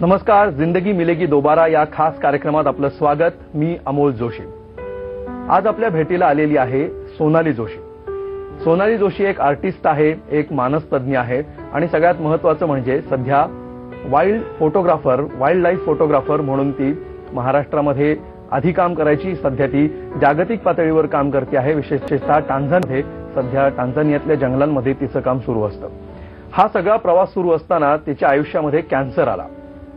नमस्कार, जिंदगी मिलेगी दोबारा या खास कार्यक्रमात आपलं स्वागत. मी अमोल जोशी. आज आपल्या भेटीला आलेली आहे सोनाली जोशी. सोनाली जोशी एक आर्टिस्ट आहे, एक मानसतज्ञ आहे आणि सगळ्यात महत्त्वाचं म्हणजे सध्या वाईल्ड लाईफ फोटोग्राफर म्हणून ती महाराष्ट्रामध्ये आधी काम करायची, सध्या ती जागतिक पातळीवर काम करते आहे. विशेषतः टांझानियामध्ये सध्या टांझानियातल्या जंगलांमध्ये तिचं काम सुरू असतं. हा सगळा प्रवास सुरू असताना तिच्या आयुष्यामध्ये कॅन्सर आला.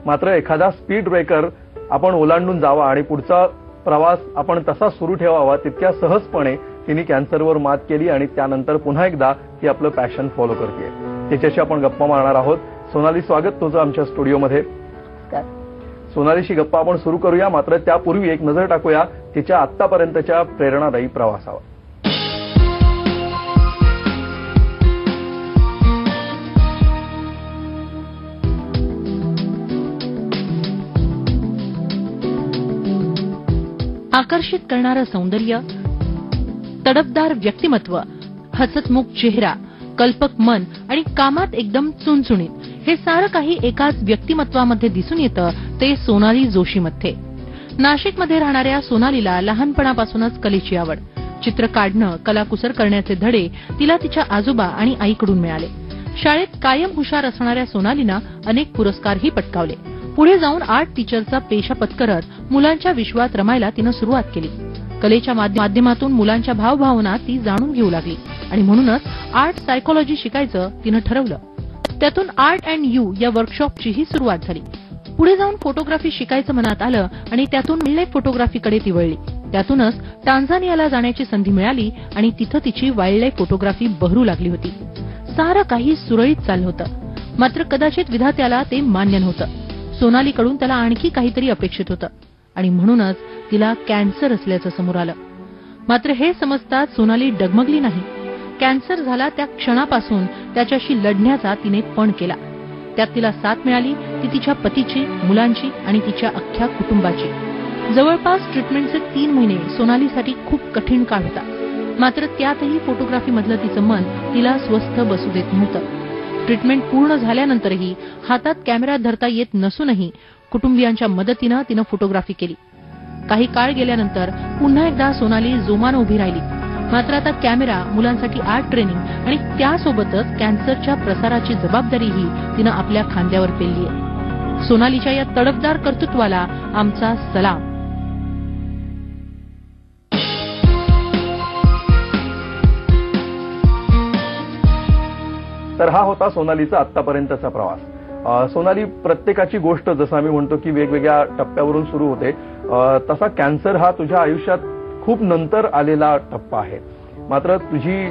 मात्र एखादा स्पीड ब्रेकर आपण ओलांडून जावा आणि पुढचा प्रवास आपण तसा सुरू ठेवावा, तितक्या सहजपणे तिने कॅन्सरवर मात केली आणि त्यानंतर पुन्हा एकदा ती आपलं पॅशन फॉलो करते. तिच्याशी आपण गप्पा मारणार आहोत. सोनाली, स्वागत तुझं आमच्या स्टुडिओमध्ये. सोनालीशी गप्पा आपण सुरू करूया, मात्र त्यापूर्वी एक नजर टाकूया तिच्या आतापर्यंतच्या प्रेरणादायी प्रवासावर. आकर्षित करणारं सौंदर्य, तडफदार व्यक्तिमत्व, हसतमुख चेहरा, कल्पक मन आणि कामात एकदम चुणचुणीत, हे सारं काही एकाच व्यक्तिमत्वामध्ये दिसून येतं ते सोनाली जोशीमध्ये. नाशिकमध्ये राहणाऱ्या सोनालीला लहानपणापासूनच कलेची आवड, चित्र काढणं, कलाकुसर करण्याचे धडे तिला तिच्या आजोबा आणि आईकडून मिळाले. शाळेत कायम हुशार असणाऱ्या सोनालीनं अनेक पुरस्कारही पटकावले. पुढे जाऊन आर्ट टीचरचा पेशा पत्करत मुलांच्या विश्वात रमायला तिनं सुरुवात केली. कलेच्या माध्यमातून मुलांच्या भावभावना ती जाणून घेऊ लागली आणि म्हणूनच आर्ट सायकोलॉजी शिकायचं तिनं ठरवलं. त्यातून आर्ट अँड यू या वर्कशॉपचीही सुरुवात झाली. पुढे जाऊन फोटोग्राफी शिकायचं मनात आलं आणि त्यातून वाईल्ड लाईफ फोटोग्राफीकडे ती वळली. त्यातूनच टांझानियाला जाण्याची संधी मिळाली आणि तिथं तिची वाईल्ड लाईफ फोटोग्राफी बहरू लागली होती. सारं काही सुरळीत चाललं होतं. मात्र कदाचित विधात्याला ते मान्य नव्हतं. सोनालीकडून त्याला आणखी काहीतरी अपेक्षित होतं आणि म्हणूनच तिला कॅन्सर असल्याचं समोर आलं. मात्र हे समजताच सोनाली डगमगली नाही. कॅन्सर झाला त्या क्षणापासून त्याच्याशी लढण्याचा तिने पण केला. त्यात तिला साथ मिळाली ती तिच्या पतीची, मुलांची आणि तिच्या अख्ख्या कुटुंबाची. जवळपास ट्रीटमेंटचे 3 महिने सोनालीसाठी खूप कठीण काळ होता. मात्र त्यातही फोटोग्राफीमधलं तिचं मन तिला स्वस्थ बसू देत नव्हतं. ट्रीटमेंट पूर्ण झाल्यानंतरही हातात कॅमेरा धरता येत नसूनही कुटुंबियांच्या मदतीनं तिनं फोटोग्राफी केली. काही काळ गेल्यानंतर पुन्हा एकदा सोनाली जोमानं उभी राहिली. मात्र आता कॅमेरा, मुलांसाठी आर्ट ट्रेनिंग आणि त्यासोबतच कॅन्सरच्या प्रसाराची जबाबदारीही तिनं आपल्या खांद्यावर पेलली आहे. सोनालीच्या या तडफदार कर्तृत्वाला आमचा सलाम. तर हा होता सोनालीचा आतापर्यंतचा प्रवास. सोनाली, प्रत्येकाची गोष्ट जसं आम्ही म्हणतो की वेगवेगळ्या टप्प्यावरून सुरू होते, तसा कॅन्सर हा तुझ्या आयुष्यात खूप नंतर आलेला टप्पा आहे. मात्र तुझी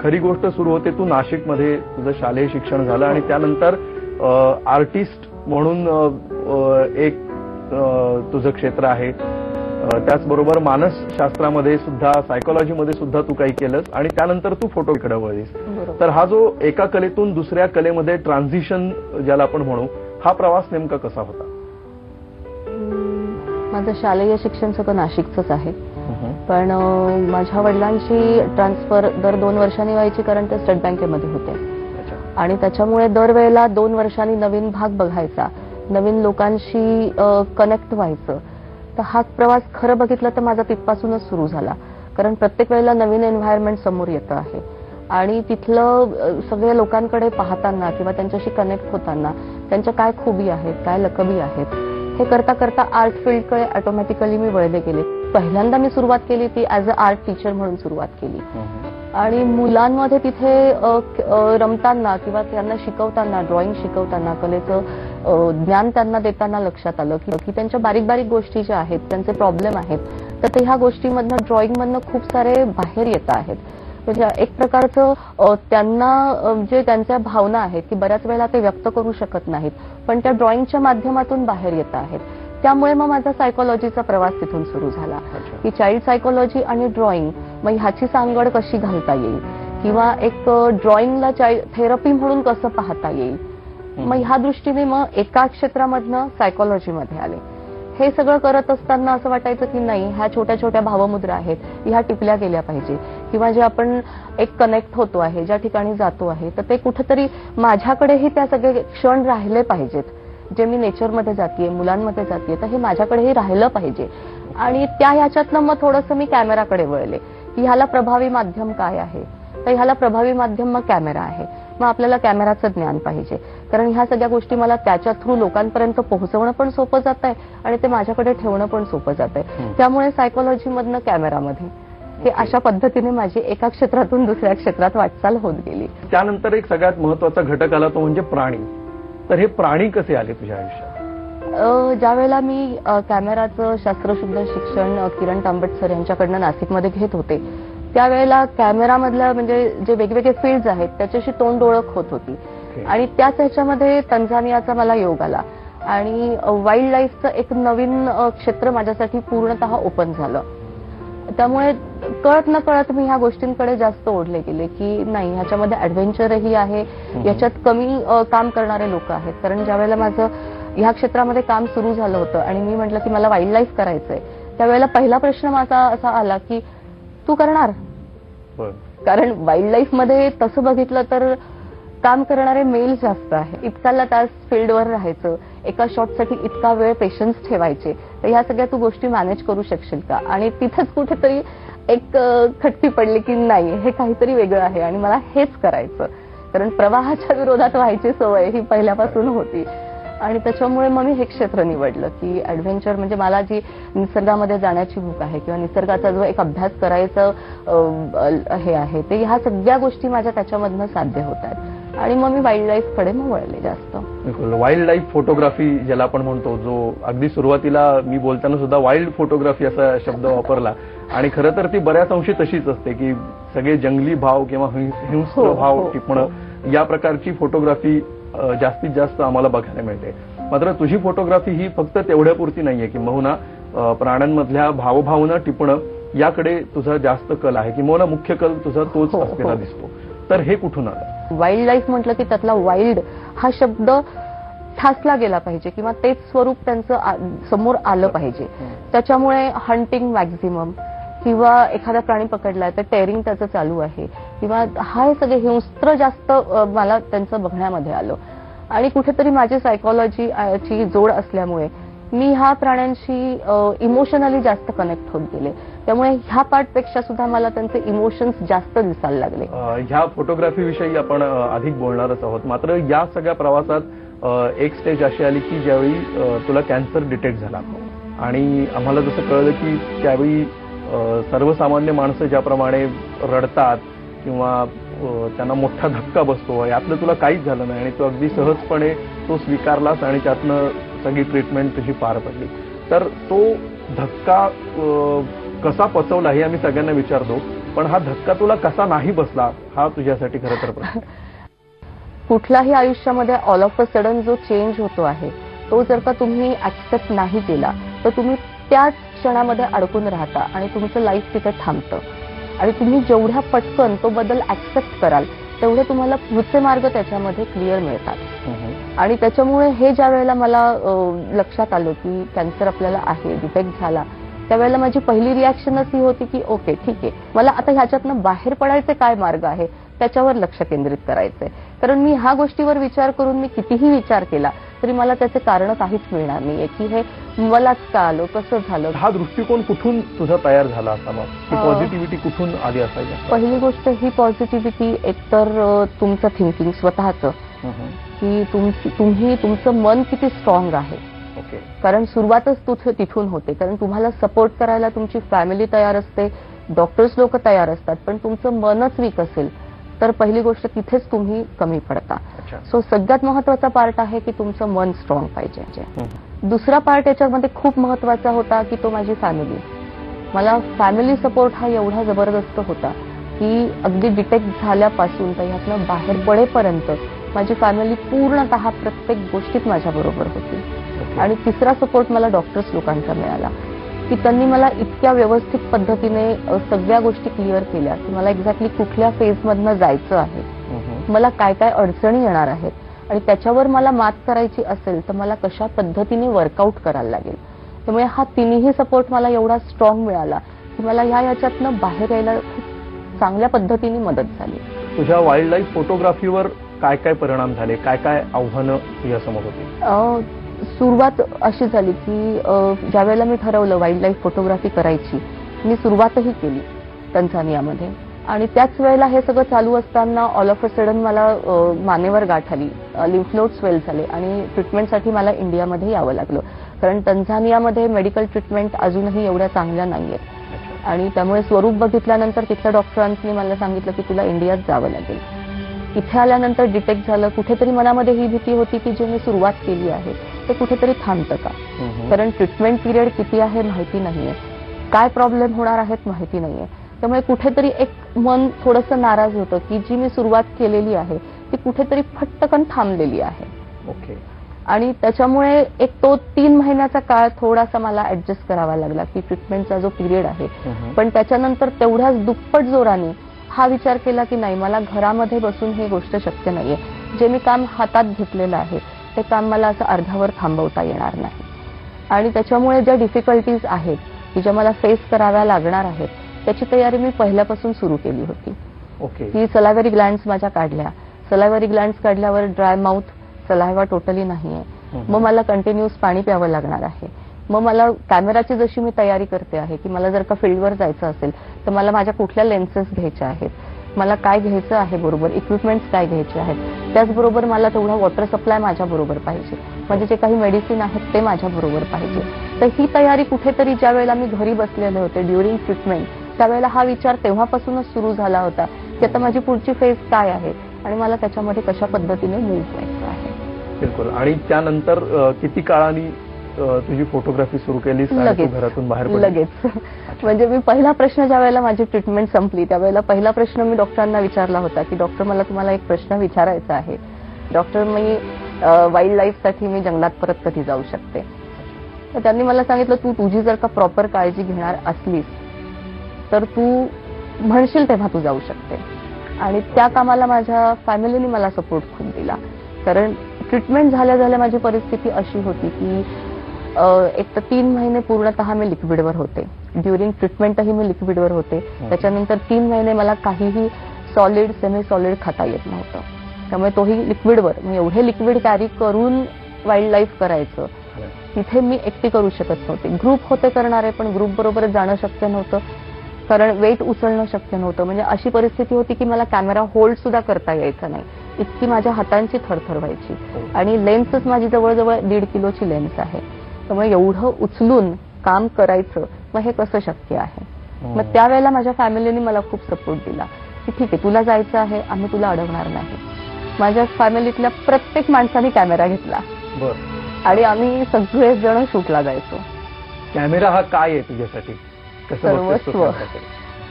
खरी गोष्ट सुरू होते, तू नाशिकमध्ये तुझं शालेय शिक्षण झालं आणि त्यानंतर आर्टिस्ट म्हणून एक तुझं क्षेत्र आहे. त्याचबरोबर मानसशास्त्रामध्ये सुद्धा, सायकोलॉजीमध्ये सुद्धा तू काही केलंस आणि त्यानंतर तू फोटोकडे वळलीस. तर हा जो एका कलेतून दुसऱ्या कलेमध्ये ट्रान्झिशन ज्याला आपण म्हणू, हा प्रवास नेमका कसा होता? माझं शालेय शिक्षण सगळं नाशिकचंच आहे, पण माझ्या वडिलांची ट्रान्सफर दर 2 वर्षांनी व्हायची, कारण ते स्टेट बँकेमध्ये होते आणि त्याच्यामुळे दरवेळेला 2 वर्षांनी नवीन भाग बघायचा, नवीन लोकांशी कनेक्ट व्हायचं. तर हा प्रवास खरं बघितलं तर माझा तिथपासूनच सुरू झाला, कारण प्रत्येक वेळेला नवीन एन्व्हायरमेंट समोर येतं आहे आणि तिथलं सगळ्या लोकांकडे पाहताना किंवा त्यांच्याशी कनेक्ट होताना त्यांच्या काय खूबी आहेत, काय लकबी आहेत, हे करता करता आर्ट फील्डकडे ऑटोमॅटिकली मी वळले गेले. पहिल्यांदा मी सुरुवात केली ती ऍज अ आर्ट टीचर म्हणून सुरुवात केली आणि मुलांमध्ये तिथे रमताना किंवा त्यांना शिकवताना, ड्रॉइंग शिकवताना, कलेचं ज्ञान त्यांना देताना लक्षात आलं की त्यांच्या बारीक बारीक गोष्टी ज्या आहेत, त्यांचे प्रॉब्लेम आहेत, तर ते ह्या गोष्टीमधनं, ड्रॉइंगमधनं खूप सारे बाहेर येत आहेत. म्हणजे एक प्रकारचं त्यांना जे त्यांच्या भावना आहेत की बऱ्याच वेळेला ते व्यक्त करू शकत नाहीत, पण त्या ड्रॉइंगच्या माध्यमातून बाहेर येत आहेत. त्यामुळे मग माझा सायकोलॉजीचा प्रवास तिथून सुरू झाला की चाइल्ड सायकोलॉजी आणि ड्रॉइंग, मग ह्याची सांगड कशी घालता येईल किंवा एक ड्रॉइंगला थेरपी म्हणून कसं पाहता येईल. मग ह्या दृष्टीने मग एका क्षेत्रामधनं सायकोलॉजीमध्ये आले. हे सगळं करत असताना असं वाटायचं की नाही, ह्या छोट्या छोट्या भावमुद्रा आहेत, ह्या टिपल्या गेल्या पाहिजे किंवा जे आपण एक कनेक्ट होतो आहे, ज्या ठिकाणी जातो आहे, तर ते कुठेतरी माझ्याकडेही त्या सगळे क्षण राहिले पाहिजेत. जे मी नेचरमध्ये जातीये, मुलांमध्ये जातीये, तर हे माझ्याकडेही राहिलं पाहिजे. आणि ह्याच्यातनं मग थोडंसं मी कॅमेराकडे वळले की ह्याला प्रभावी माध्यम काय आहे, तर ह्याला प्रभावी माध्यम मग कॅमेरा आहे. मग आपल्याला कॅमेराचं ज्ञान पाहिजे, कारण ह्या सगळ्या गोष्टी मला त्याच्या थ्रू लोकांपर्यंत पोहोचवणं पण सोपं जात आहे आणि ते माझ्याकडे ठेवणं पण सोपं जात आहे. त्यामुळे सायकोलॉजीमधनं कॅमेरामध्ये हे अशा पद्धतीने माझी एका क्षेत्रातून दुसऱ्या क्षेत्रात वाटचाल होत गेली. त्यानंतर एक सगळ्यात महत्वाचा घटक आला तो म्हणजे प्राणी. तर हे प्राणी कसे आले तुझ्या आयुष्यात? ज्या वेळेला मी कॅमेराचं शास्त्रशुद्ध शिक्षण किरण तांबट सर यांच्याकडनं नाशिकमध्ये घेत होते, त्यावेळेला कॅमेरामधल्या म्हणजे जे वेगवेगळे फील्ड्स आहेत त्याच्याशी तोंड ओळख होत होती. आणि त्याच ह्याच्यामध्ये तंझानियाचा मला योग आला आणि वाईल्ड लाईफचं एक नवीन क्षेत्र माझ्यासाठी पूर्णतः ओपन झालं. त्यामुळे कळत न कळत मी ह्या गोष्टींकडे जास्त ओढले गेले की नाही, ह्याच्यामध्ये ऍडव्हेंचरही आहे, याच्यात कमी काम करणारे लोक आहेत. कारण ज्या वेळेला माझं ह्या क्षेत्रामध्ये काम सुरू झालं होतं आणि मी म्हटलं की मला वाईल्ड लाईफ करायचंय, त्यावेळेला पहिला प्रश्न माझा असा आला की तू करणार? कारण वाईल्ड लाईफ मध्ये तसं बघितलं तर काम करणारे मेल जास्त आहे. इतकाला तास फील्डवर राहायचं, एका शॉटसाठी इतका वेळ पेशन्स ठेवायचे, तर ह्या सगळ्या तू गोष्टी मॅनेज करू शकशील का? आणि तिथंच कुठेतरी एक खटकी पडली की नाही, हे काहीतरी वेगळं आहे आणि मला हेच करायचं. कारण प्रवाहाच्या विरोधात व्हायची सवय ही पहिल्यापासून होती आणि त्याच्यामुळे मग मी हे क्षेत्र निवडलं की ऍडव्हेंचर म्हणजे मला जी निसर्गामध्ये जाण्याची भूक आहे किंवा निसर्गाचा जो एक अभ्यास करायचं हे आहे, ते ह्या सगळ्या गोष्टी माझ्या त्याच्यामधनं साध्य होत आहेत आणि मग मी वाईल्ड लाईफ कडे मग वळले जास्त. वाईल्ड लाईफ फोटोग्राफी ज्याला आपण म्हणतो, जो अगदी सुरुवातीला मी बोलताना सुद्धा वाईल्ड फोटोग्राफी असा शब्द वापरला आणि खरं तर ती बऱ्याच अंशी तशीच असते की सगळे जंगली भाव किंवा हिंस्र भाव टिपणं या प्रकारची फोटोग्राफी जास्तीत जास्त आम्हाला बघायला मिळते. मात्र तुझी फोटोग्राफी ही फक्त तेवढ्यापुरती नाहीये की किंवा प्राण्यांमधल्या भावभावना टिपणं याकडे तुझा जास्त कल आहे, किंवा मुख्य कल तुझा तोच असलेला दिसतो. तर हे कुठून आलं? वाईल्ड लाईफ म्हटलं की त्यातला वाईल्ड हा शब्द ठासला गेला पाहिजे किंवा तेच स्वरूप त्यांचं समोर आलं पाहिजे. त्याच्यामुळे हंटिंग मॅक्झिमम किंवा एखादा प्राणी पकडलाय तर टेअरिंग त्याचं चालू आहे किंवा हे सगळे हिंस्त्र जास्त मला त्यांचं बघण्यामध्ये आलं. आणि कुठेतरी माझी सायकोलॉजीची जोड असल्यामुळे मी ह्या प्राण्यांशी इमोशनली जास्त कनेक्ट होत गेले. त्यामुळे ह्या पार्टपेक्षा सुद्धा मला त्यांचे इमोशन्स जास्त दिसायला लागले. ह्या फोटोग्राफी विषयी आपण अधिक बोलणारच आहोत. मात्र या सगळ्या प्रवासात एक स्टेज अशी आली की ज्यावेळी तुला कॅन्सर डिटेक्ट झाला आणि आम्हाला जसं कळलं की त्यावेळी सर्वसामान्य माणसं ज्याप्रमाणे रडतात किंवा त्यांना मोठा धक्का बसतो, यातलं तुला काहीच झालं नाही आणि तू अगदी सहजपणे तो स्वीकारलास आणि त्यातनं सगळी ट्रीटमेंट तुझी पार पडली. तर तो धक्का कसा पचवला हे आम्ही सगळ्यांना विचारतो, पण हा धक्का तुला कसा नाही बसला हा तुझ्यासाठी खरं तर प्रश्न. कुठलाही आयुष्यामध्ये ऑल ऑफ अ सडन जो चेंज होतो आहे तो जर का तुम्ही ऍक्सेप्ट नाही केला तर तुम्ही त्याच क्षणामध्ये अडकून राहता आणि तुमचं लाईफ तिथे थांबतं. आणि तुम्ही जेवढ्या पटकन तो बदल ऍक्सेप्ट कराल तेवढे तुम्हाला पुढचे मार्ग त्याच्यामध्ये क्लिअर मिळतात. आणि त्याच्यामुळे हे ज्या वेळेला मला लक्षात आलं की कॅन्सर आपल्याला आहे, डिटेक्ट झाला, त्यावेळेला माझी पहिली रिॲक्शनच ही होती की ओके ठीक आहे, मला आता ह्याच्यातनं बाहेर पडायचे काय मार्ग आहे त्याच्यावर लक्ष केंद्रित करायचंय. कारण मी ह्या गोष्टीवर विचार करून मी कितीही विचार केला तरी मला त्याचे कारण काहीच मिळणार नाहीये की हे मलाच का आलं, कसं झालं. हा दृष्टिकोन कुठून तुझा तयार झाला असा, मग पॉझिटिव्हिटी कुठून आली असायची? पहिली गोष्ट ही पॉझिटिव्हिटी एकतर तुमचं थिंकिंग स्वतःचं की तुमचं मन किती स्ट्रॉंग आहे. कारण सुरुवातच तिथून होते. कारण तुम्हाला सपोर्ट करायला तुमची फॅमिली तयार असते, डॉक्टर्स लोक तयार असतात, पण तुमचं मनच वीक असेल तर पहिली गोष्ट तिथेच तुम्ही कमी पडता. सो सगळ्यात महत्वाचा पार्ट आहे की तुमचं मन स्ट्रॉंग पाहिजे. दुसरा पार्ट याच्यामध्ये खूप महत्वाचा होता की तो माझी फॅमिली. मला फॅमिली सपोर्ट हा एवढा जबरदस्त होता की अगदी डिटेक्ट झाल्यापासून तर ह्यातनं बाहेर पडेपर्यंत माझी फॅमिली पूर्णतः प्रत्येक गोष्टीत माझ्या बरोबर होती. आणि तिसरा सपोर्ट मला डॉक्टर्स लोकांचा मिळाला की त्यांनी मला इतक्या व्यवस्थित पद्धतीने सगळ्या गोष्टी क्लिअर केल्या की मला एक्झॅक्टली कुठल्या फेजमधनं जायचं आहे, मला काय काय अडचणी येणार आहेत आणि त्याच्यावर मला मात करायची असेल तर मला कशा पद्धतीने वर्कआउट करायला लागेल. त्यामुळे हा तिन्ही सपोर्ट मला एवढा स्ट्रॉंग मिळाला की मला ह्याच्यातनं बाहेर यायला खूप चांगल्या पद्धतीने मदत झाली. तुझ्या वाईल्ड लाईफ फोटोग्राफीवर काय काय परिणाम झाले, काय काय आव्हानं तुझ्यासमोर होती? सुरुवात अशी झाली की ज्या वेळेला मी ठरवलं वाईल्ड लाईफ फोटोग्राफी करायची, मी सुरुवातही केली तंझानियामध्ये. आणि त्याच वेळेला हे सगळं चालू असताना ऑल ऑफ अ सडन मला मानेवर गाठ आली, लिम्फ नोड स्वेल झाले आणि ट्रीटमेंटसाठी मला इंडियामध्ये यावं लागलं. कारण तंझानियामध्ये मेडिकल ट्रीटमेंट अजूनही एवढ्या चांगल्या नाहीयेत आणि त्यामुळे स्वरूप बघितल्यानंतर तिथल्या डॉक्टरांनी मला सांगितलं की तुला इंडियात जावं लागेल. इथे आल्यानंतर डिटेक्ट झालं, कुठेतरी मनामध्ये ही भीती होती की जे मी सुरुवात केली आहे ते कुठेतरी थांबतं का, कारण ट्रीटमेंट पिरियड किती आहे माहिती नाहीये, काय प्रॉब्लेम होणार आहेत माहिती नाहीये. त्यामुळे कुठेतरी एक मन थोडंसं नाराज होतं की जी मी सुरुवात केलेली आहे ती कुठेतरी फटकन थांबलेली आहे. ओके. आणि त्याच्यामुळे एक तो 3 महिन्याचा काळ थोडासा मला ऍडजस्ट करावा लागला की ट्रीटमेंटचा जो पिरियड आहे. पण त्याच्यानंतर तेवढ्याच दुप्पट जोराने हा विचार केला की नाही, मला घरामध्ये बसून ही गोष्ट शक्य नाहीये. जे मी काम हातात घेतलेलं आहे ते काम मला असं अर्ध्यावर थांबवता येणार नाही. आणि त्याच्यामुळे ज्या डिफिकल्टीज आहेत की ज्या मला फेस कराव्या लागणार आहेत त्याची तयारी मी पहिल्यापासून सुरू केली होती. ओके. की सलायव्हरी ग्लँड्स माझ्या काढल्या, सलायव्हरी ग्लँड्स काढल्यावर ड्राय माउथ, सलायव्हा टोटली नाहीये, मग मला कंटिन्युअस पाणी प्यावं लागणार आहे. मग मला कॅमेराची जशी मी तयारी करते आहे की मला जर का फील्डवर जायचं असेल तर मला माझ्या कुठल्या लेन्सेस घ्यायच्या आहेत, मला काय घ्यायचं आहे, बरोबर इक्विपमेंट्स काय घ्यायचे आहेत, त्याचबरोबर मला तेवढा वॉटर सप्लाय माझ्या बरोबर पाहिजे, म्हणजे जे काही मेडिसिन आहेत ते माझ्या बरोबर पाहिजे. तर ही तयारी कुठेतरी ज्या वेळेला मी घरी बसलेले होते ड्युरिंग ट्रीटमेंट त्यावेळेला हा विचार तेव्हापासूनच सुरू झाला होता की आता माझी पुढची फेज काय आहे आणि मला त्याच्यामध्ये कशा पद्धतीने मूव्ह व्हायचं आहे. बिलकुल. आणि त्यानंतर किती काळाने तुझी फोटोग्राफी सुरू केली, घरातून बाहेर पडली? लगेच. म्हणजे मी पहिला प्रश्न ज्या वेळेला माझी ट्रीटमेंट संपली त्यावेळेला पहिला प्रश्न मी डॉक्टरांना विचारला होता की डॉक्टर मला तुम्हाला एक प्रश्न विचारायचा आहे. डॉक्टर, मी वाईल्ड लाईफसाठी मी जंगलात परत कधी जाऊ शकते? तर त्यांनी मला सांगितलं तू तुझी जर का प्रॉपर काळजी घेणार असलीस तर तू म्हणशील तेव्हा तू जाऊ शकते. आणि त्या कामाला माझ्या फॅमिलीने मला सपोर्ट खूप दिला. कारण ट्रीटमेंट झाल्या झाल्या माझी परिस्थिती अशी होती की एक तर 3 महिने पूर्णतः मी लिक्विडवर होते, ड्युरिंग ट्रीटमेंटही मी लिक्विडवर होते. त्याच्यानंतर 3 महिने मला काहीही सॉलिड सेमी सॉलिड खाता येत नव्हतं, त्यामुळे तोही लिक्विडवर. मी एवढे लिक्विड कॅरी करून वाईल्ड लाईफ करायचं तिथे मी एकटी करू शकत नव्हते. ग्रुप होते करणारे पण ग्रुप बरोबर जाणं शक्य नव्हतं, कारण वेट उचलणं शक्य नव्हतं. म्हणजे अशी परिस्थिती होती की मला कॅमेरा होल्ड सुद्धा करता यायचा नाही, इतकी माझ्या हातांची थरथर व्हायची. आणि लेन्सच माझी जवळजवळ 1.5 किलोची लेन्स आहे, त्यामुळे एवढं उचलून काम करायचं मग हे कसं शक्य आहे. मग त्यावेळेला माझ्या फॅमिलीने मला खूप सपोर्ट दिला की ठीक आहे तुला जायचं आहे, आम्ही तुला अडवणार नाही. माझ्या फॅमिलीतल्या प्रत्येक माणसाने कॅमेरा घेतला आणि आम्ही सगळेच जण शूटला जायचो. कॅमेरा हा काय आहे तुझ्यासाठी? सर्वस्व,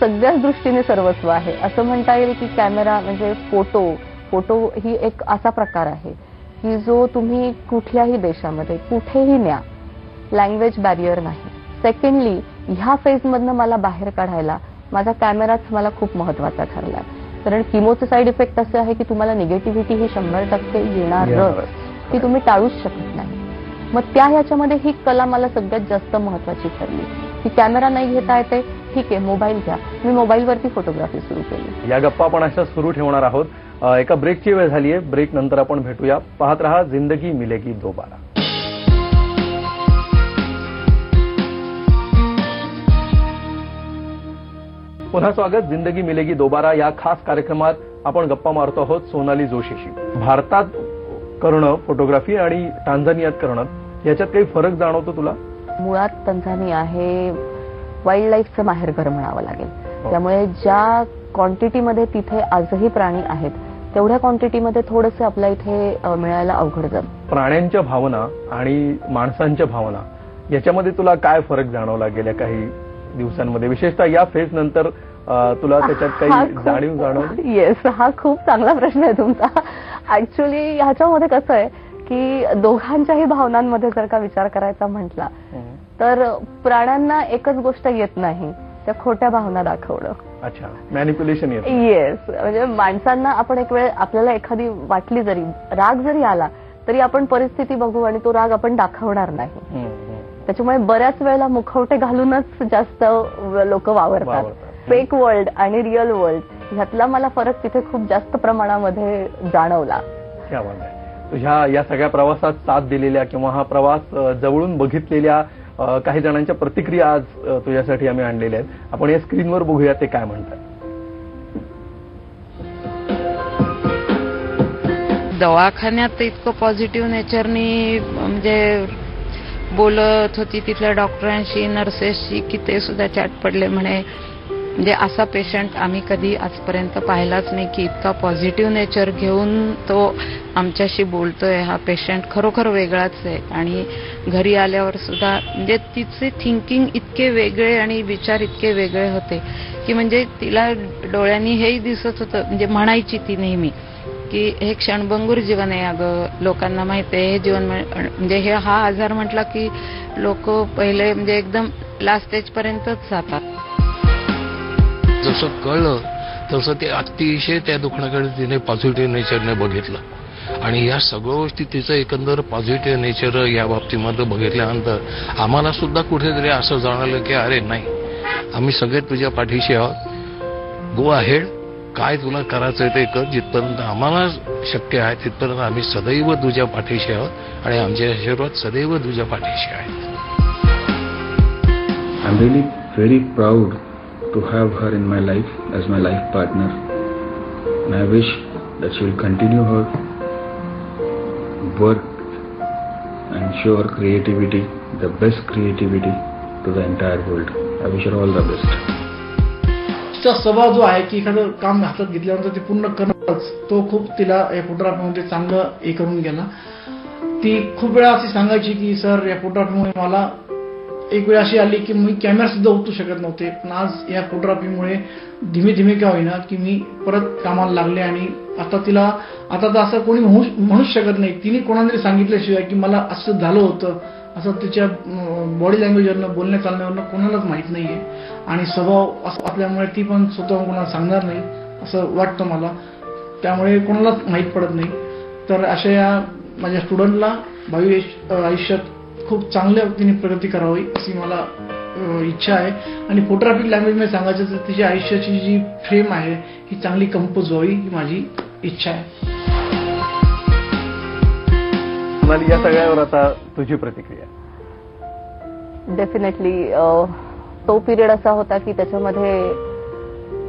सगळ्याच दृष्टीने सर्वस्व आहे. असं म्हणता येईल की कॅमेरा म्हणजे फोटो ही एक असा प्रकार आहे की जो तुम्ही कुठल्याही देशामध्ये कुठेही न्या, लँग्वेज बॅरियर नाही. सेकंडली ह्या फेजमधनं मला बाहेर काढायला माझा कॅमेराच मला खूप महत्वाचा ठरला. कारण किमोचे साईड इफेक्ट असे आहे की तुम्हाला निगेटिव्हिटी ही 100% येणार, ती तुम्ही टाळूच शकत नाही. मग ह्याच्यामध्ये ही कला मला सगळ्यात जास्त महत्वाची ठरली की कॅमेरा नाही घेता येते, ठीक आहे मोबाईल घ्या. मी मोबाईलवरती फोटोग्राफी सुरू केली. या गप्पा आपण अशा सुरू ठेवणार आहोत. एका ब्रेकची वेळ झाली आहे, ब्रेक नंतर आपण भेटूया. पाहत रहा जिंदगी मिलेगी दोबारा. पुन्हा स्वागत जिंदगी मिलेगी दोबारा या खास कार्यक्रमात. आपण गप्पा मारतो आहोत सोनाली जोशीशी. भारतात करणं फोटोग्राफी आणि टांझानियात करणं याच्यात काही फरक जाणवतो तुला? मुळात तंझानिया हे वाईल्ड लाईफचं माहेरघर म्हणावं लागेल. त्यामुळे ज्या क्वांटिटीमध्ये तिथे आजही प्राणी आहेत तेवढ्या क्वांटिटीमध्ये थोडंसं आपल्या इथे मिळायला अवघड जातं. प्राण्यांच्या भावना आणि माणसांच्या भावना याच्यामध्ये तुला काय फरक जाणवला गेल्या काही दिवसांमध्ये, विशेषतः या फेज नंतर तुला त्याच्यात काही जाणीव जाणवली? येस, हा खूप चांगला प्रश्न आहे तुमचा. ऍक्च्युली ह्याच्यामध्ये कसं आहे की दोघांच्याही भावनांमध्ये जर का विचार करायचा म्हटला तर प्राण्यांना एकच गोष्ट येत नाही, त्या खोट्या भावना दाखवणं. अच्छा, मॅनिप्युलेशन येत. येस, म्हणजे माणसांना आपण एक वेळ आपल्याला एखादी वाटली जरी राग जरी आला तरी आपण परिस्थिती बघू आणि तो राग आपण दाखवणार नाही. त्याच्यामुळे बऱ्याच वेळेला मुखवटे घालूनच जास्त लोक वावरतात. फेक वर्ल्ड आणि रिअल वर्ल्ड ह्यातला मला फरक तिथे खूप जास्त प्रमाणामध्ये जाणवला. तुझ्या या सगळ्या प्रवासात साथ दिलेल्या किंवा हा प्रवास जवळून बघितलेल्या काही जणांच्या प्रतिक्रिया आज तुझ्यासाठी आम्ही आणलेल्या आहेत. आपण या स्क्रीनवर बघूया ते काय म्हणतात. दवाखान्यात इतकं पॉझिटिव्ह नेचरनी म्हणजे बोलत होती तिथल्या डॉक्टरांशी, नर्सेसशी, की ते सुद्धा चॅट पडले म्हणे. म्हणजे असा पेशंट आम्ही कधी आजपर्यंत पाहिलाच नाही की इतका पॉझिटिव्ह नेचर घेऊन तो आमच्याशी बोलतोय. हा पेशंट खरोखर वेगळाच आहे. आणि घरी आल्यावर सुद्धा म्हणजे तिचे थिंकिंग इतके वेगळे आणि विचार इतके वेगळे होते की म्हणजे तिला डोळ्यांनी हेही दिसत होतं. म्हणजे म्हणायची ती नेहमी की हे क्षणभंगूर जीवन आहे अगं, लोकांना माहिती आहे हे जीवन म्हणजे हे हा आजार म्हटला की लोक पहिले म्हणजे एकदम लास्ट स्टेज पर्यंतच जातात. जसं कळलं तसं ते अतिशय त्या दुखण्याकडे तिने पॉझिटिव्ह नेचरने बघितलं आणि या सगळ्या गोष्टी तिचं एकंदर पॉझिटिव्ह नेचर या बाबतीमध्ये बघितल्यानंतर आम्हाला सुद्धा कुठेतरी असं जाणवलं की अरे नाही, आम्ही सगळे तुझ्या पाठीशी आहोत, गो अहेड, काय तुला करायचं ते कर, जिथपर्यंत आम्हाला शक्य आहे तिथपर्यंत आम्ही सदैव तुझ्या पाठीशी आहोत आणि आमचे आशीर्वाद सदैव तुझ्या पाठीशी आहेत. I'm really very proud to have her in my life as my life partner, and I wish that she will continue her work and show her creativity, the best creativity to the entire world. I wish her all the best. तिचा स्वभाव जो आहे की एखादं काम हातात घेतल्यानंतर ते पूर्ण करणंच, तो खूप तिला या फोटोग्राफीमध्ये चांगलं हे करून गेला. ती खूप वेळा अशी सांगायची की सर या फोटोग्राफीमुळे मला एक वेळ अशी आली की मी कॅमेरा सुद्धा उतरू शकत नव्हते, पण आज या फोटोग्राफीमुळे धीमे धीमे का होईना की मी परत कामाला लागले. आणि आता तिला आता तर असं कोणी म्हणूच शकत नाही, तिने कोणाला सांगितल्याशिवाय की मला असं झालं होतं असं तिच्या बॉडी लँग्वेजवरनं, बोलण्या चालण्यावरनं कोणालाच माहित नाहीये. आणि स्वभाव असं असल्यामुळे ती पण स्वतःहून कोणाला सांगणार नाही असं वाटतं मला, त्यामुळे कोणालाच माहीत पडत नाही. तर अशा या माझ्या स्टुडंटला भावी आयुष्यात खूप चांगल्या तिने प्रगती करावी अशी मला इच्छा आहे. आणि फोटोग्राफिक लँग्वेजमध्ये सांगायचं तर तिच्या आयुष्याची जी फ्रेम आहे ही चांगली कंपोज व्हावी ही माझी इच्छा आहे. या सगळ्यावर आता तुझी प्रतिक्रिया? डेफिनेटली तो पिरियड असा होता की त्याच्यामध्ये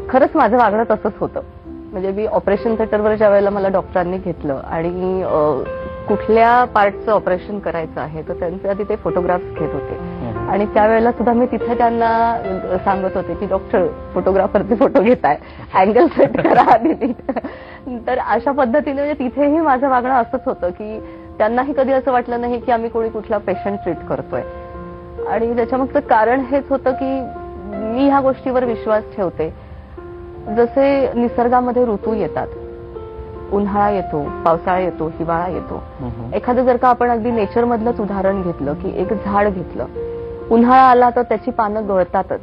खरंच माझं वागणं तसंच होतं. म्हणजे मी ऑपरेशन थिएटरवर ज्या वेळेला मला डॉक्टरांनी घेतलं आणि कुठल्या पार्टचं ऑपरेशन करायचं आहे तर त्यांचे आधी ते फोटोग्राफ्स घेत होते. आणि त्यावेळेला सुद्धा मी तिथे त्यांना सांगत होते की डॉक्टर फोटोग्राफरचे फोटो घेताय, अँगल सेट करा आधी तिथे. तर अशा पद्धतीने म्हणजे तिथेही माझं वागणं असंच होतं की त्यांनाही कधी असं वाटलं नाही की आम्ही कोणी कुठला पेशंट ट्रीट करतोय. आणि त्याच्यामागचं कारण हेच होतं की मी ह्या गोष्टीवर विश्वास ठेवते. जसे निसर्गामध्ये ऋतू येतात, उन्हाळा येतो, पावसाळा येतो, हिवाळा येतो. एखादं जर का आपण अगदी नेचर मधलंच उदाहरण घेतलं की एक झाड घेतलं, उन्हाळा आला तर त्याची पानं गळतातच,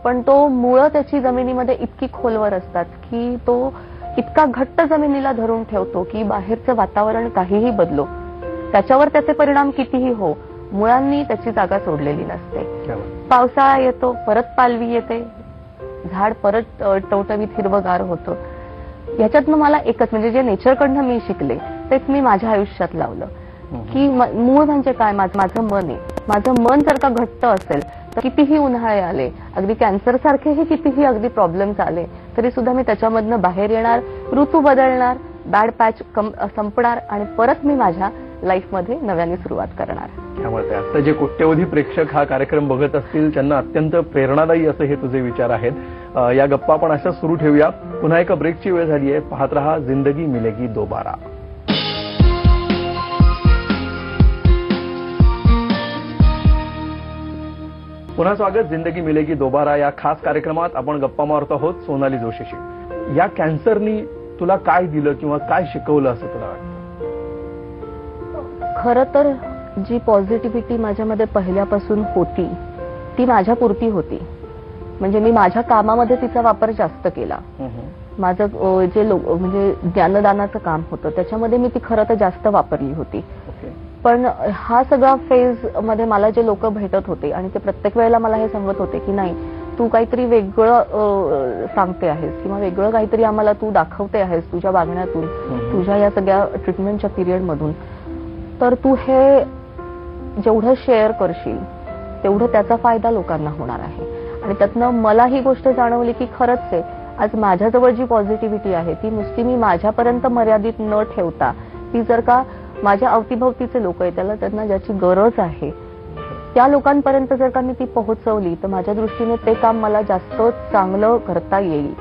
पण तो मुळं त्याची जमिनीमध्ये इतकी खोलवर असतात की तो इतका घट्ट जमिनीला धरून ठेवतो की बाहेरचं वातावरण काहीही बदलो, त्याच्यावर त्याचे परिणाम कितीही हो, मुळांनी त्याची जागा सोडलेली नसते. पावसाळा येतो, परत पालवी येते, झाड परत टवटवीत हिरवगार होतं. ह्याच्यातनं मला एकच म्हणजे जे नेचरकडनं मी शिकले तेच मी माझ्या आयुष्यात लावलं की मूळ म्हणजे काय, माझं मन आहे. माझं मन जर का घट्ट असेल तर कितीही उन्हाळे आले, अगदी कॅन्सर सारखेही कितीही अगदी प्रॉब्लेम्स आले तरी सुद्धा मी त्याच्यामधनं बाहेर येणार, ऋतू बदलणार, बॅड पॅच संपणार आणि परत मी माझ्या लाईफमध्ये नव्याने सुरुवात करणार. त्यामुळे आता जे कोट्यवधी प्रेक्षक हा कार्यक्रम बघत असतील त्यांना अत्यंत प्रेरणादायी असे हे तुझे विचार आहेत. या गप्पा आपण अशा सुरू ठेवूया. पुन्हा एका ब्रेकची वेळ झाली आहे. पाहत रहा जिंदगी मिलेगी दोबारा. पुन्हा स्वागत जिंदगी मिलेगी दोबारा या खास कार्यक्रमात. आपण गप्पा मारत आहोत सोनाली जोशीशी. या कॅन्सरनी तुला काय दिलं किंवा काय शिकवलं असं तुला वाटतं? खरं तर जी पॉझिटिव्हिटी माझ्यामध्ये पहिल्यापासून होती ती माझ्यापुरती होती. म्हणजे मी माझ्या कामामध्ये तिचा वापर जास्त केला. माझं जे म्हणजे ज्ञानदानाचं काम होतं त्याच्यामध्ये मी ती खरं तर जास्त वापरली होती. पण हा सगळा फेज मध्ये मला जे लोक भेटत होते आणि ते प्रत्येक वेळेला मला हे सांगत होते की नाही तू काहीतरी वेगळं सांगते आहेस किंवा वेगळं काहीतरी आम्हाला तू दाखवते आहेस तुझ्या वागण्यातून, तुझ्या या सगळ्या ट्रीटमेंटच्या पिरियड मधून, तर तू हे जेवढं शेअर करशील तेवढं त्याचा फायदा लोकांना होणार आहे. आणि त्यातनं मला ही गोष्ट जाणवली की खरंच आहे, आज माझ्याजवळ जी पॉझिटिव्हिटी आहे ती नुसती मी माझ्यापर्यंत मर्यादित न ठेवता ती जर का माझ्या अवतीभवतीचे लोक आहेत त्यांना ज्याची गरज आहे त्या लोकांपर्यंत जर का मी ती पोहोचवली तर माझ्या दृष्टीने ते काम मला जास्त चांगलं करता येईल.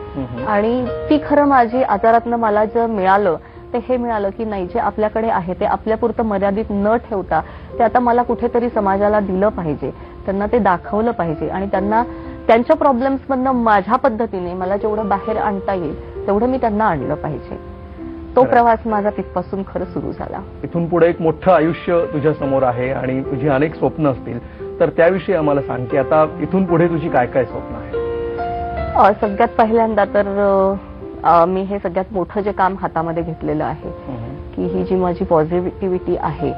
आणि ती खरं माझी आजारातनं मला जर मिळालं ते हे मिळालं की नाही, जे आपल्याकडे आहे ते आपल्यापुरतं मर्यादित न ठेवता ते आता मला कुठेतरी समाजाला दिलं पाहिजे, त्यांना ते दाखवलं पाहिजे आणि त्यांना त्यांच्या प्रॉब्लेम्समधनं माझ्या पद्धतीने मला जेवढं बाहेर आणता येईल तेवढं मी त्यांना आणलं पाहिजे. तो प्रवास माझा तिथपासून खरं सुरू झाला. इथून पुढे एक मोठं आयुष्य तुझ्या समोर आहे आणि तुझी अनेक स्वप्न असतील, तर त्याविषयी आम्हाला सांग की आता इथून पुढे तुझी काय काय स्वप्न आहेत? सगळ्यात पहिल्यांदा तर मी हे सगळ्यात मोठं जे काम हातामध्ये घेतलेलं आहे की ही जी माझी पॉझिटिव्हिटी आहे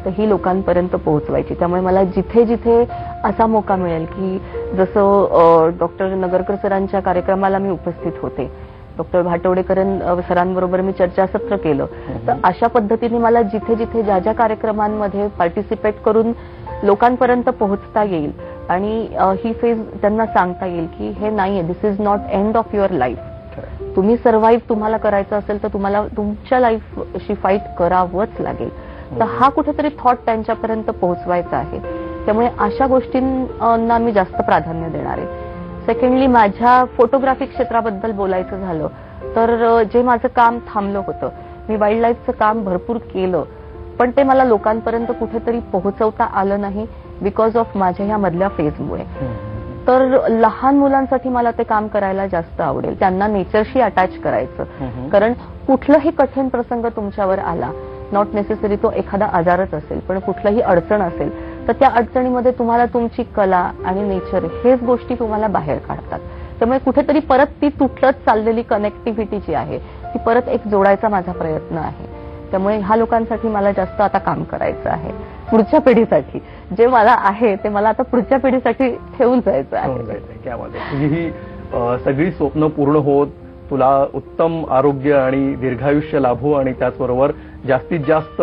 तर ही लोकांपर्यंत पोहोचवायची. त्यामुळे मला जिथे जिथे असा मौका मिळेल की जसं डॉक्टर नगरकर सरांच्या कार्यक्रमाला मी उपस्थित होते, डॉक्टर भाटवडेकर सरांबरोबर मी चर्चासत्र केलं, तर अशा पद्धतीने मला जिथे जिथे ज्या ज्या कार्यक्रमांमध्ये पार्टिसिपेट करून लोकांपर्यंत पोहोचता येईल आणि ही फेज त्यांना सांगता येईल की हे नाहीये, this is not end of your life. तुम्ही सर्व्हाइव्ह तुम्हाला करायचं असेल तर तुम्हाला तुमच्या लाईफशी फाईट करावंच लागेल. तर हा कुठेतरी थॉट त्यांच्यापर्यंत पोहोचवायचा आहे. त्यामुळे अशा गोष्टींना मी जास्त प्राधान्य देणार आहे. सेकंडली, माझ्या फोटोग्राफी क्षेत्राबद्दल बोलायचं झालं तर जे माझं काम थांबलं होतं, मी वाईल्ड लाईफचं काम भरपूर केलं पण ते मला लोकांपर्यंत कुठेतरी पोहोचवता आलं नाही बिकॉज ऑफ माझ्या ह्या मधल्या फेजमुळे. तर लहान मुलांसाठी मला ते काम करायला जास्त आवडेल, त्यांना नेचरशी अटॅच करायचं. कारण कुठलाही कठीण प्रसंग तुमच्यावर आला, नॉट नेसेसरी तो एखादा आजारच असेल, पण कुठलाही अडचण असेल तर त्या अडचणीमध्ये तुम्हाला तुमची कला आणि नेचर हेच गोष्टी तुम्हाला बाहेर काढतात. त्यामुळे कुठेतरी परत ती तुटत चाललेली कनेक्टिव्हिटी जी आहे ती परत एक जोडायचा माझा प्रयत्न आहे. त्यामुळे ह्या लोकांसाठी मला जास्त आता काम करायचं आहे. पुढच्या पिढीसाठी जे मला आहे ते मला आता पुढच्या पिढीसाठी ठेवून जायचं आहे. क्या बात आहे. तुझी ही सगळी स्वप्न पूर्ण होत तुला उत्तम आरोग्य आणि दीर्घायुष्य लाभो आणि त्याचबरोबर जास्तीत जास्त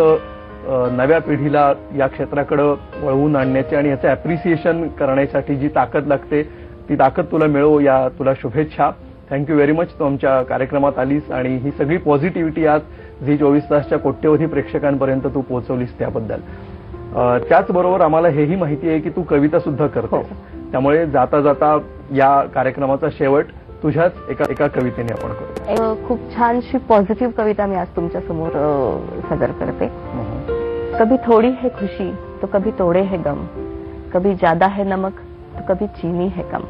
नव्या पिढीला या क्षेत्राकडे वळवून आणण्याची आणि याचं अप्रिसिएशन करण्यासाठी जी ताकद लागते ती ताकद तुला मिळो, या तुला शुभेच्छा. Thank you very much. तू आमच्या कार्यक्रमात आलीस आणि ही सगळी पॉझिटिव्हिटी आज झी 24 तासच्या कोट्यवधी प्रेक्षकांपर्यंत तू पोहोचवलीस त्याबद्दल. त्याचबरोबर आम्हाला हेही माहिती आहे की तू कविता सुद्धा करतेस. त्यामुळे जाता जाता या कार्यक्रमाचा शेवट तुझ्याच एका कवितेने आपण करू. खूप छानशी पॉझिटिव्ह कविता मी आज तुमच्या समोर सादर करते. कभी थोड़ी है खुशी तो कभी तोड़े है गम, कभी ज्यादा है नमक तो कभी चीनी है कम,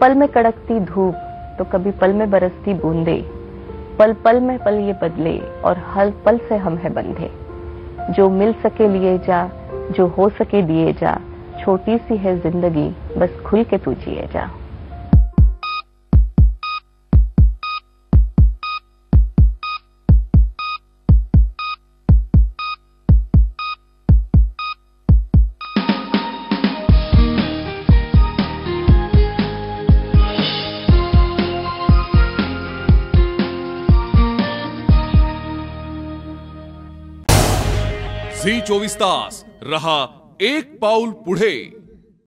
पल में कड़कती धूप तो कभी पल में बरसती बूंदे, पल पल में पल ये बदले और हर पल से हम है बंधे, जो मिल सके लिए जा, जो हो सके दिए जा, छोटी सी है जिंदगी बस खुल के तू जिए जा. झी 24 तास रहा एक पाऊल पुढे.